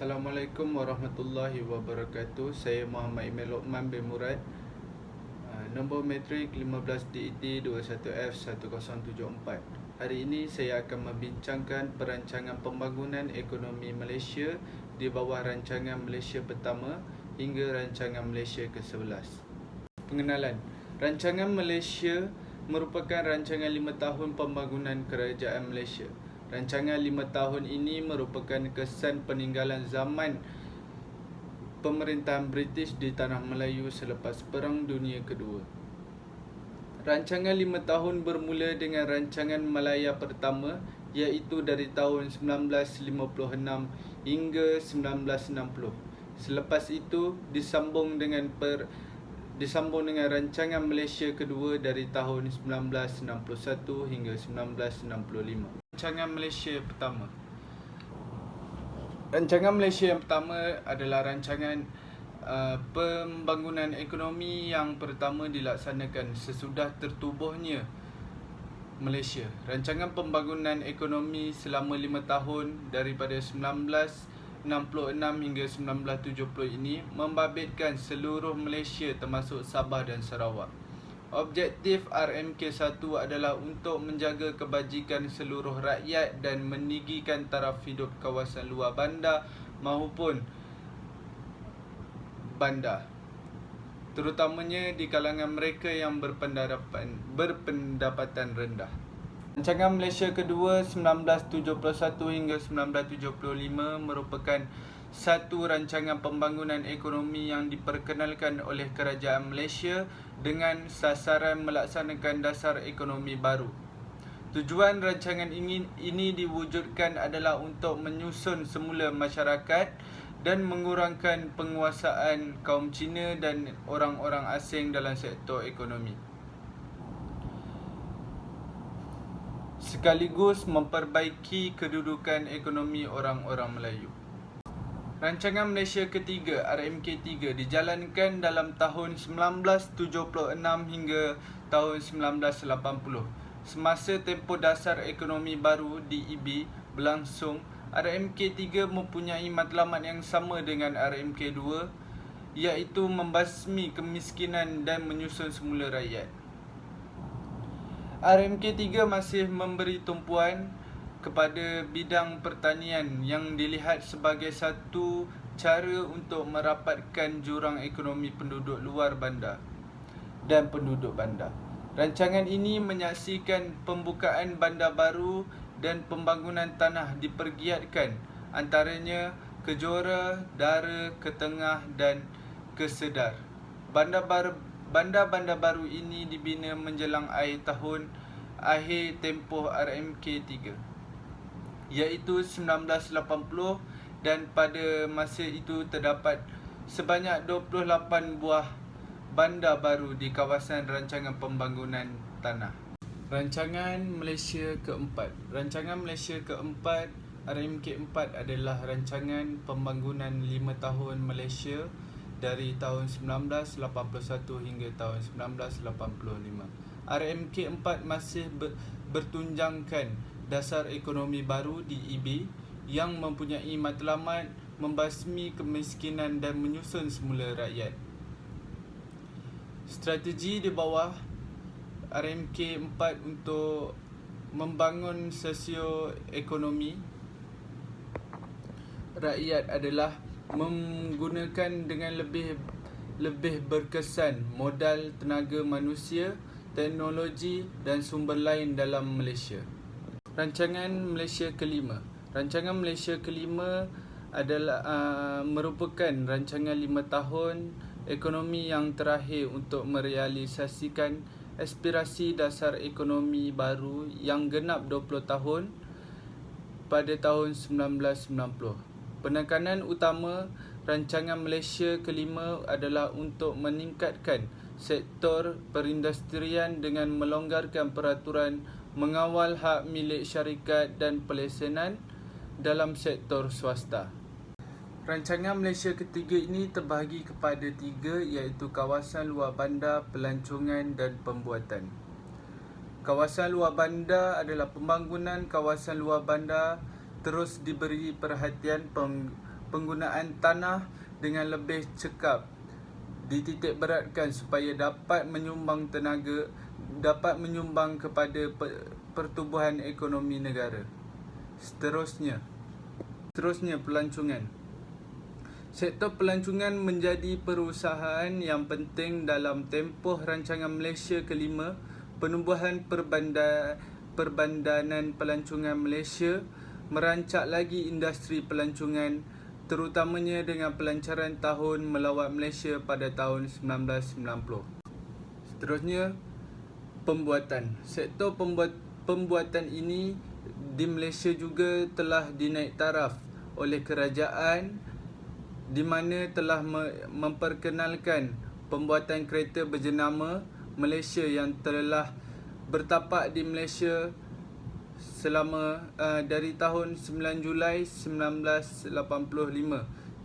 Assalamualaikum warahmatullahi wabarakatuh. Saya Muhammad Imel Lokman bin Murad. Nombor metrik 15DET 21F1074. Hari ini saya akan membincangkan perancangan pembangunan ekonomi Malaysia di bawah rancangan Malaysia Pertama hingga rancangan Malaysia ke-11. Pengenalan. Rancangan Malaysia merupakan rancangan 5 tahun pembangunan kerajaan Malaysia. Rancangan 5 tahun ini merupakan kesan peninggalan zaman pemerintahan British di Tanah Melayu selepas Perang Dunia Kedua. Rancangan 5 tahun bermula dengan rancangan Malaya Pertama, iaitu dari tahun 1956 hingga 1960. Selepas itu disambung dengan rancangan Malaysia Kedua dari tahun 1961 hingga 1965. Rancangan Malaysia Pertama. Rancangan Malaysia yang pertama adalah rancangan pembangunan ekonomi yang pertama dilaksanakan sesudah tertubuhnya Malaysia. Rancangan pembangunan ekonomi selama 5 tahun daripada 1966 hingga 1970 ini membabitkan seluruh Malaysia termasuk Sabah dan Sarawak. Objektif RMK1 adalah untuk menjaga kebajikan seluruh rakyat dan meninggikan taraf hidup kawasan luar bandar maupun bandar, terutamanya di kalangan mereka yang berpendapatan rendah. Rancangan Malaysia Kedua 1971 hingga 1975 merupakan satu rancangan pembangunan ekonomi yang diperkenalkan oleh kerajaan Malaysia dengan sasaran melaksanakan dasar ekonomi baru. Tujuan rancangan ini diwujudkan adalah untuk menyusun semula masyarakat dan mengurangkan penguasaan kaum Cina dan orang-orang asing dalam sektor ekonomi, sekaligus memperbaiki kedudukan ekonomi orang-orang Melayu. Rancangan Malaysia Ketiga RMK3 dijalankan dalam tahun 1976 hingga tahun 1980. Semasa tempoh dasar ekonomi baru DEB berlangsung, RMK3 mempunyai matlamat yang sama dengan RMK2, iaitu membasmi kemiskinan dan menyusun semula rakyat. RMK3 masih memberi tumpuan kepada bidang pertanian yang dilihat sebagai satu cara untuk merapatkan jurang ekonomi penduduk luar bandar dan penduduk bandar. Rancangan ini menyaksikan pembukaan bandar baru dan pembangunan tanah dipergiatkan, antaranya ke Johor, Dara, ke Tengah dan ke Sedar. Bandar-bandar baru ini dibina menjelang akhir tempoh RMK3, iaitu 1980, dan pada masa itu terdapat sebanyak 28 buah bandar baru di kawasan rancangan pembangunan tanah. Rancangan Malaysia Keempat. Rancangan Malaysia Keempat RMK4 adalah rancangan pembangunan 5 tahun Malaysia dari tahun 1981 hingga tahun 1985. RMK4 masih bertunjangkan dasar ekonomi baru DEB yang mempunyai matlamat membasmi kemiskinan dan menyusun semula rakyat. Strategi di bawah RMK4 untuk membangun sosioekonomi rakyat adalah menggunakan dengan lebih berkesan modal tenaga manusia, teknologi dan sumber lain dalam Malaysia. Rancangan Malaysia Kelima. Rancangan Malaysia Kelima adalah merupakan rancangan 5 tahun ekonomi yang terakhir untuk merealisasikan aspirasi dasar ekonomi baru yang genap 20 tahun pada tahun 1990. Penekanan utama rancangan Malaysia Kelima adalah untuk meningkatkan sektor perindustrian dengan melonggarkan peraturan mengawal hak milik syarikat dan pelesenan dalam sektor swasta. Rancangan Malaysia Ketiga ini terbahagi kepada 3, iaitu kawasan luar bandar, pelancongan dan pembuatan. Kawasan luar bandar adalah pembangunan kawasan luar bandar terus diberi perhatian penggunaan tanah dengan lebih cekap dititik beratkan supaya dapat menyumbang kepada pertumbuhan ekonomi negara. Seterusnya pelancongan. Sektor pelancongan menjadi perusahaan yang penting dalam tempoh rancangan Malaysia kelima, penubuhan perbandanan pelancongan Malaysia, merancak lagi industri pelancongan, terutamanya dengan pelancaran tahun melawat Malaysia pada tahun 1990. Seterusnya, pembuatan. Sektor pembuatan ini di Malaysia juga telah dinaik taraf oleh kerajaan, di mana telah memperkenalkan pembuatan kereta berjenama Malaysia yang telah bertapak di Malaysia selama dari tahun 9 Julai 1985.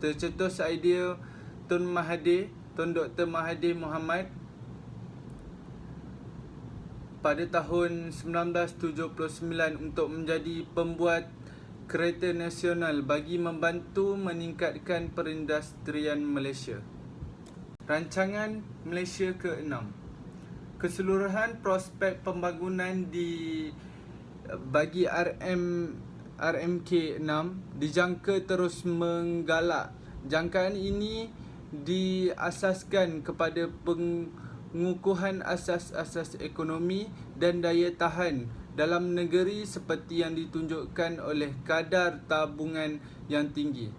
Tercetus idea Tun Dr. Mahathir Mohamad pada tahun 1979 untuk menjadi pembuat kereta nasional bagi membantu meningkatkan perindustrian Malaysia. Rancangan Malaysia ke-6. Keseluruhan prospek pembangunan bagi RMK 6 dijangka terus menggalak. Jangkaan ini diasaskan kepada pengukuhan asas-asas ekonomi dan daya tahan dalam negeri seperti yang ditunjukkan oleh kadar tabungan yang tinggi,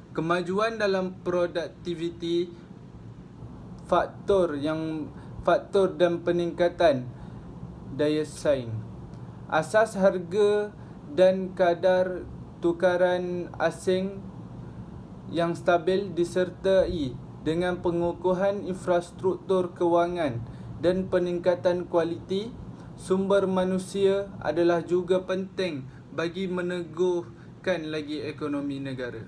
kemajuan dalam produktiviti, faktor dan peningkatan daya saing, asas harga dan kadar tukaran asing yang stabil disertai dengan pengukuhan infrastruktur kewangan dan peningkatan kualiti sumber manusia adalah juga penting bagi meneguhkan lagi ekonomi negara.